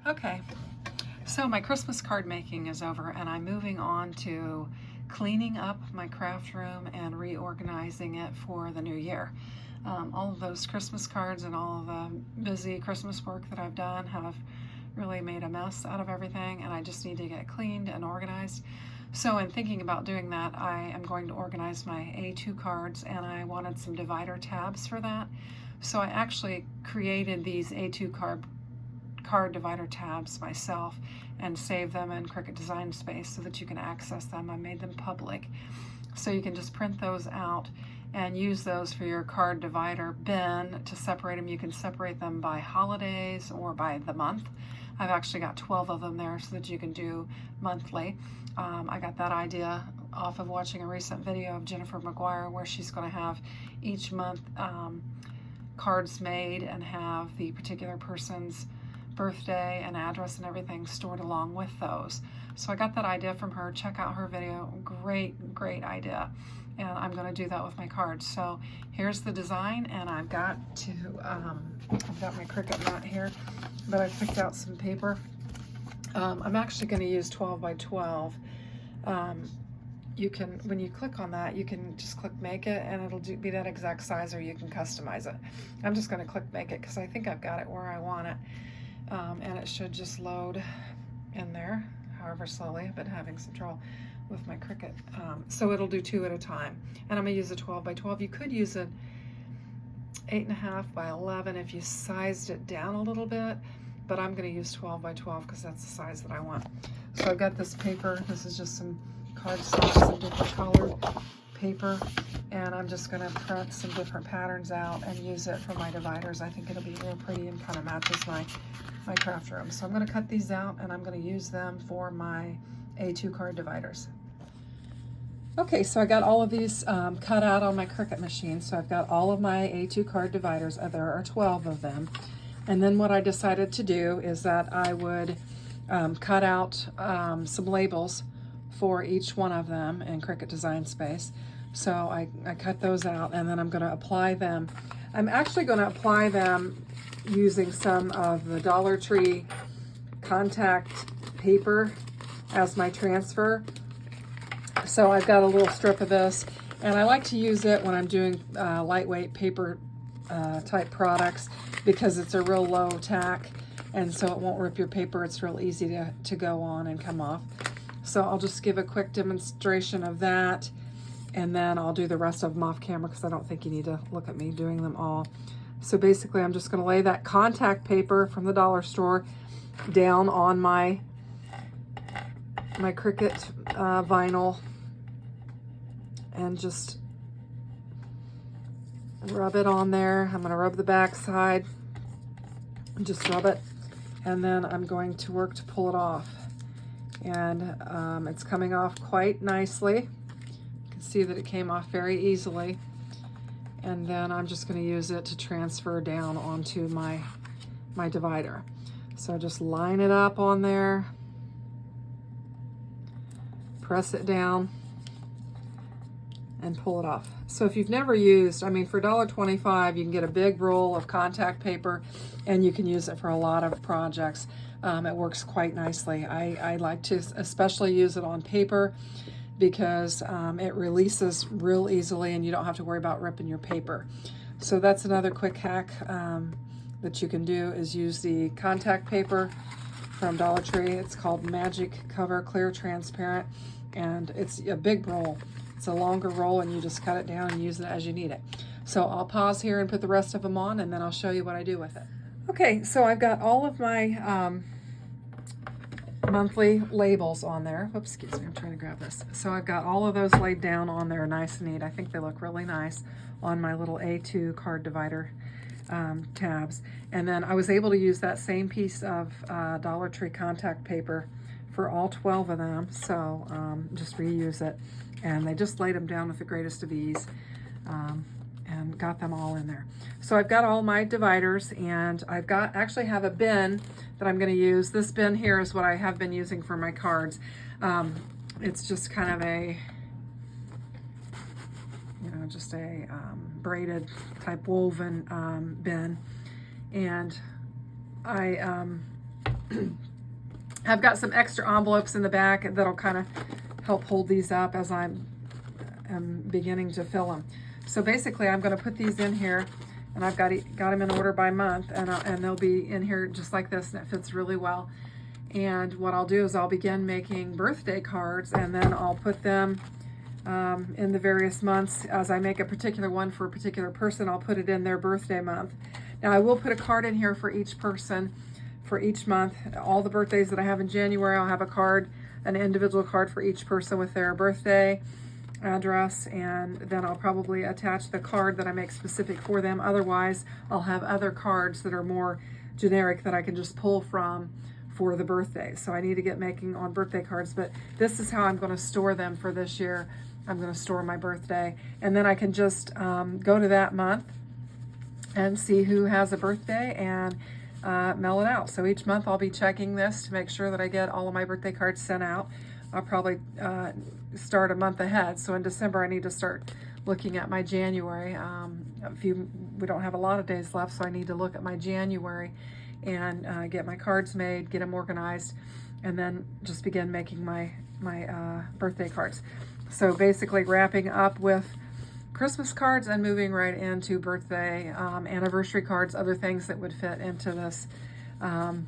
Okay, so my Christmas card making is over and I'm moving on to cleaning up my craft room and reorganizing it for the new year. All of those Christmas cards and all of the busy Christmas work that I've done have really made a mess out of everything, and I just need to get cleaned and organized. So in thinking about doing that, I am going to organize my A2 cards, and I wanted some divider tabs for that. So I actually created these A2 card divider tabs myself and saved them in Cricut Design Space so that you can access them. I made them public. So you can just print those out and use those for your card divider bin to separate them. You can separate them by holidays or by the month. I've actually got 12 of them there so that you can do monthly. I got that idea off of watching a recent video of Jennifer McGuire where she's going to have each month cards made and have the particular person's birthday and address and everything stored along with those. So I got that idea from her. Check out her video. Great idea. And I'm going to do that with my cards. So here's the design, and I've got my Cricut mat here, but I picked out some paper. I'm actually going to use 12 by 12. You can, when you click on that, you can just click make it and it'll be that exact size, or you can customize it. I'm just going to click make it because I think I've got it where I want it. And it should just load in there, however slowly. I've been having some trouble with my Cricut. So it'll do 2 at a time. And I'm going to use a 12 by 12. You could use an 8.5 by 11 if you sized it down a little bit, but I'm going to use 12 by 12 because that's the size that I want. So I've got this paper. This is just some cardstock, some different colored paper, and I'm just going to print some different patterns out and use it for my dividers. I think it'll be real pretty and kind of matches my craft room. So I'm going to cut these out and I'm going to use them for my A2 card dividers. Okay, so I got all of these cut out on my Cricut machine. So I've got all of my A2 card dividers. There are 12 of them. And then what I decided to do is that I would cut out some labels for each one of them in Cricut Design Space. So I cut those out, and then I'm going to apply them. I'm actually going to apply them using some of the Dollar Tree contact paper as my transfer. So I've got a little strip of this, and I like to use it when I'm doing lightweight paper type products because it's a real low tack, and so it won't rip your paper. It's real easy to go on and come off. So I'll just give a quick demonstration of that, and then I'll do the rest of them off camera because I don't think you need to look at me doing them all. So basically I'm just going to lay that contact paper from the dollar store down on my Cricut vinyl and just rub it on there. I'm going to rub the back side and just rub it, and then I'm going to work to pull it off. And it's coming off quite nicely. You can see that it came off very easily. And then I'm just going to use it to transfer down onto my divider. So just line it up on there, press it down, and pull it off. So if you've never used, I mean, for $1.25 you can get a big roll of contact paper and you can use it for a lot of projects. It works quite nicely. I like to especially use it on paper because it releases real easily and you don't have to worry about ripping your paper. So that's another quick hack that you can do, is use the contact paper from Dollar Tree. It's called Magic Cover Clear Transparent, and it's a big roll. It's a longer roll, and you just cut it down and use it as you need it. So I'll pause here and put the rest of them on, and then I'll show you what I do with it. Okay, so I've got all of my monthly labels on there. Whoops, excuse me, I'm trying to grab this. So I've got all of those laid down on there nice and neat. I think they look really nice on my little A2 card divider tabs. And then I was able to use that same piece of Dollar Tree contact paper for all 12 of them. So just reuse it. And they just laid them down with the greatest of ease. And got them all in there. So I've got all my dividers, and I've got actually have a bin that I'm going to use. This bin here is what I have been using for my cards. It's just kind of a, just a braided type woven bin, and I I've got some extra envelopes in the back that'll kind of help hold these up as I'm beginning to fill them. So basically I'm going to put these in here, and I've got them in order by month, and they'll be in here just like this, and it fits really well. And what I'll do is I'll begin making birthday cards, and then I'll put them in the various months. As I make a particular one for a particular person, I'll put it in their birthday month. Now I will put a card in here for each person for each month. All the birthdays that I have in January, I'll have a card, an individual card for each person with their birthday address, and then I'll probably attach the card that I make specific for them. Otherwise, I'll have other cards that are more generic that I can just pull from for the birthday. So I need to get making on birthday cards, but this is how I'm going to store them for this year. I'm going to store my birthday, and then I can just go to that month and see who has a birthday and mail it out. So each month I'll be checking this to make sure that I get all of my birthday cards sent out. I'll probably start a month ahead. So in December, I need to start looking at my January. We don't have a lot of days left, so I need to look at my January and get my cards made, get them organized, and then just begin making my birthday cards. So basically wrapping up with Christmas cards and moving right into birthday, anniversary cards, other things that would fit into this kind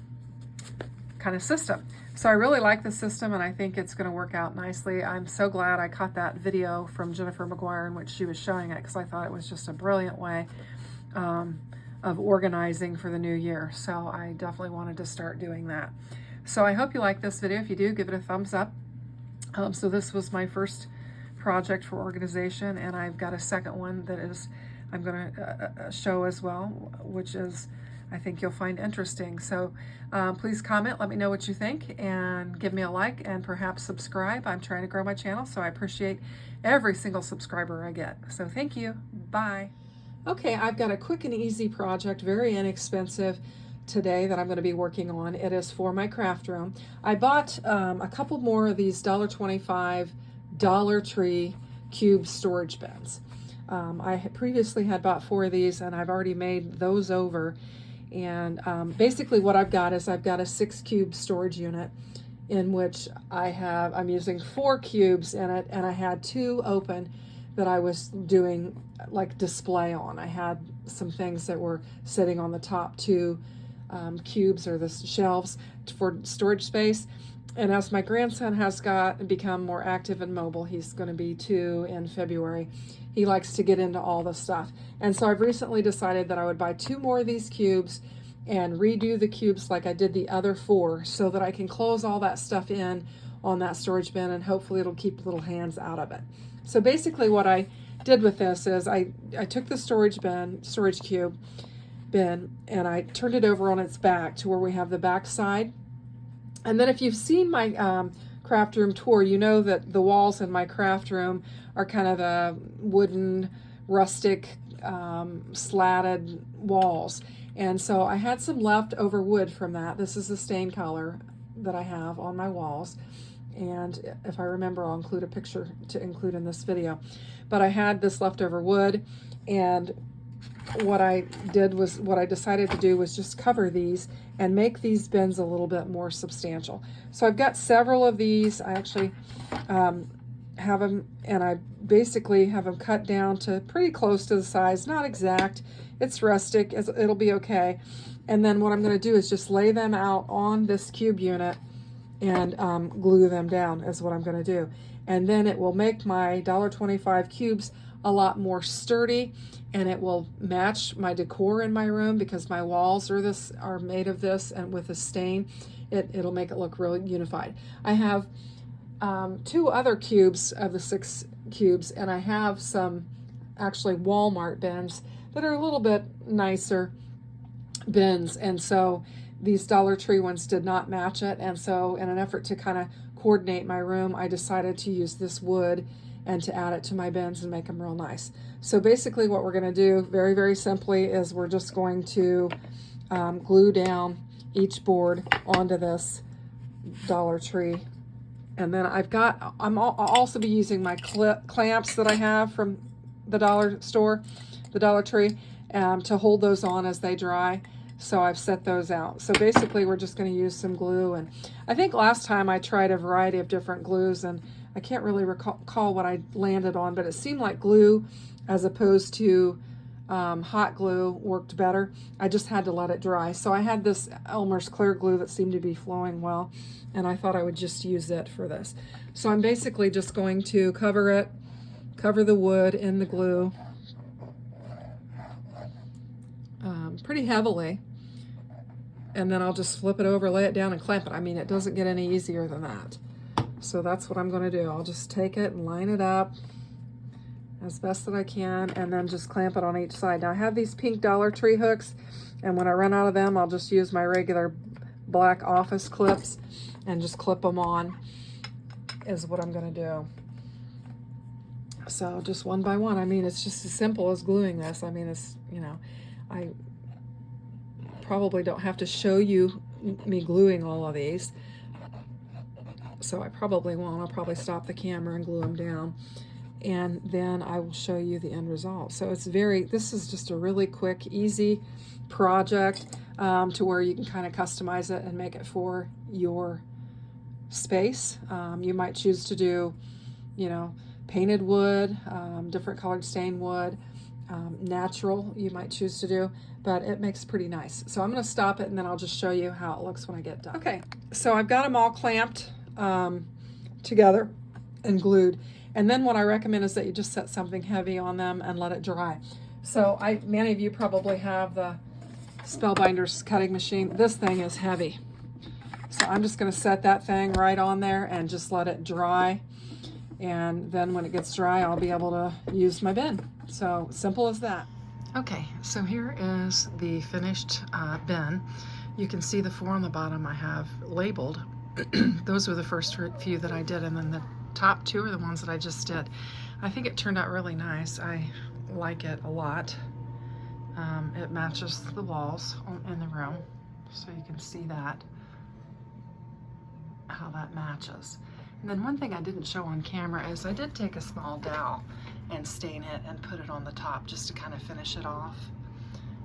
of system. So I really like the system, and I think it's going to work out nicely. I'm so glad I caught that video from Jennifer McGuire in which she was showing it, because I thought it was just a brilliant way of organizing for the new year. So I definitely wanted to start doing that. So I hope you like this video. If you do, give it a thumbs up. So this was my first project for organization, and I've got a second one that is I'm going to show as well, which is I think you'll find interesting. So please comment, let me know what you think, and give me a like, and perhaps subscribe. I'm trying to grow my channel, so I appreciate every single subscriber I get. So thank you. Bye. Okay, I've got a quick and easy project, very inexpensive today, that I'm going to be working on. It is for my craft room. I bought a couple more of these $1.25 Dollar Tree cube storage bins. I had previously had bought 4 of these, and I've already made those over. And basically what I've got is I've got a 6 cube storage unit in which I'm using 4 cubes in it, and I had 2 open that I was doing like display on. I had some things that were sitting on the top 2 cubes, or the shelves, for storage space. And as my grandson has become more active and mobile, he's going to be 2 in February, he likes to get into all the stuff. And so I've recently decided that I would buy 2 more of these cubes and redo the cubes like I did the other 4, so that I can close all that stuff in on that storage bin, and hopefully it'll keep little hands out of it. So basically what I did with this is I took the storage cube bin, and I turned it over on its back to where we have the back side. And then if you've seen my craft room tour, you know that the walls in my craft room are kind of a wooden, rustic, slatted walls. And so I had some leftover wood from that. This is the stain color that I have on my walls. And if I remember, I'll include a picture to include in this video. But I had this leftover wood, and what I decided to do was just cover these and make these bins a little bit more substantial. So I've got several of these. I actually have them, and I basically have them cut down to pretty close to the size, not exact. It's rustic, it'll be okay. And then what I'm going to do is just lay them out on this cube unit and glue them down is what I'm going to do. And then it will make my $1.25 cubes a lot more sturdy, and it will match my decor in my room, because my walls are made of this, and with a stain, it'll make it look really unified. I have 2 other cubes of the 6 cubes, and I have some actually Walmart bins that are a little bit nicer bins, and so these Dollar Tree ones did not match it. And so in an effort to kind of coordinate my room, I decided to use this wood and to add it to my bins and make them real nice. So basically what we're going to do very, very simply is we're just going to glue down each board onto this Dollar Tree. And then I'll also be using my clamps that I have from the dollar store, the Dollar Tree, to hold those on as they dry. So I've set those out. So basically we're just going to use some glue, and I think last time I tried a variety of different glues, and I can't really recall what I landed on, but it seemed like glue as opposed to hot glue worked better. I just had to let it dry. So I had this Elmer's clear glue that seemed to be flowing well, and I thought I would just use it for this. So I'm basically just going to cover the wood in the glue pretty heavily. And then I'll just flip it over, lay it down, and clamp it. I mean, it doesn't get any easier than that. So that's what I'm going to do. I'll just take it and line it up as best that I can, and then just clamp it on each side. Now I have these pink Dollar Tree hooks, and when I run out of them, I'll just use my regular black office clips and just clip them on, is what I'm going to do. So just one by one. I mean, it's just as simple as gluing this. I mean, it's, you know, I probably don't have to show you me gluing all of these, so I probably won't. I'll probably stop the camera and glue them down, and then I will show you the end result. So it's this is just a really quick, easy project to where you can kind of customize it and make it for your space. You might choose to do, you know, painted wood, different colored stained wood, natural you might choose to do, but it makes pretty nice. So I'm going to stop it, and then I'll just show you how it looks when I get done. Okay, so I've got them all clamped together and glued, and then what I recommend is that you just set something heavy on them and let it dry. So many of you probably have the Spellbinder's cutting machine. This thing is heavy, so I'm just going to set that thing right on there and just let it dry, and then when it gets dry, I'll be able to use my bin. So simple as that. Okay, so here is the finished bin. You can see the 4 on the bottom I have labeled. Those were the first few that I did, and then the top 2 are the ones that I just did. I think it turned out really nice. I like it a lot. It matches the walls in the room, so you can see that, how that matches. And then one thing I didn't show on camera is I did take a small dowel and stain it and put it on the top just to kind of finish it off.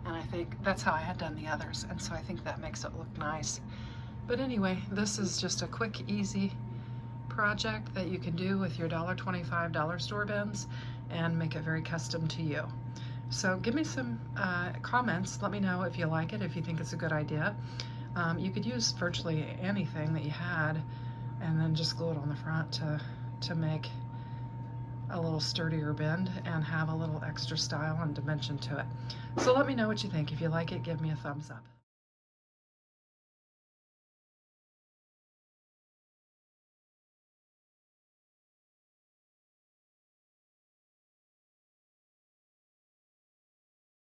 And I think that's how I had done the others, and so I think that makes it look nice. But anyway, this is just a quick, easy project that you can do with your $1.25 dollar store bins and make it very custom to you. So give me some comments. Let me know if you like it, if you think it's a good idea. You could use virtually anything that you had and then just glue it on the front to make a little sturdier bend and have a little extra style and dimension to it. So let me know what you think. If you like it, give me a thumbs up.